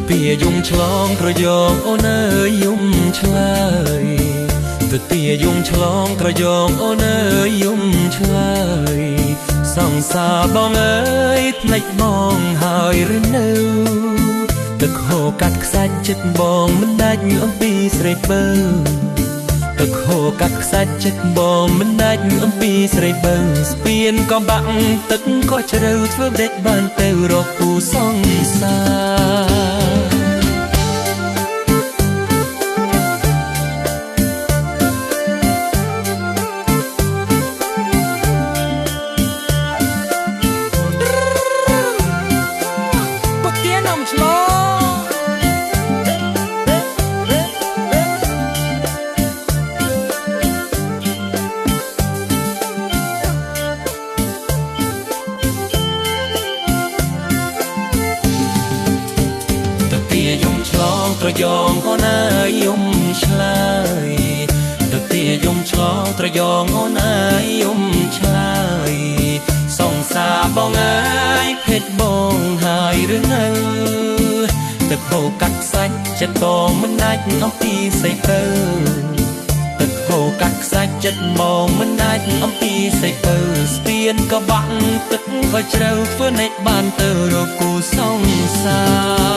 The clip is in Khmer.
ពីយំឆ្លងត្រយងអូនអើយយំឆ្លើយទៅពីយំឆ្លងត្រយងអូនអើយយំឆ្លើយសង្សារបងអើយភ្លេចបងហើយឬនៅទឹកហូរកាត់ខ្សាច់ចិត្តបងមិនដាច់អំពីស្រីបើទឹកហូរកាត់ខ្សាច់ចិត្តបងមិនដាច់អំពីស្រីបើស្ពានក៏បាក់ទឹកក៏ជ្រៅធ្វើដេចបានទៅរកគូសង្សារត្រយងអូនអើយយំឆ្លើយទៅទីយំឆ្លងត្រយងអូនអើយយំឆ្លើយសង្សារបងអើយភេទបងហើយឬនៅទឹកហូរកាត់ខ្សាច់ចិត្តបងមិនដាច់អំពីសេពើទឹកហូរកាត់ខ្សាច់ចិត្តបងមិនដាច់អំពីសេពើស្ពានក៏បាក់ទឹកក៏ជ្រៅធ្វើណេចបានទៅរកគូសង្សារ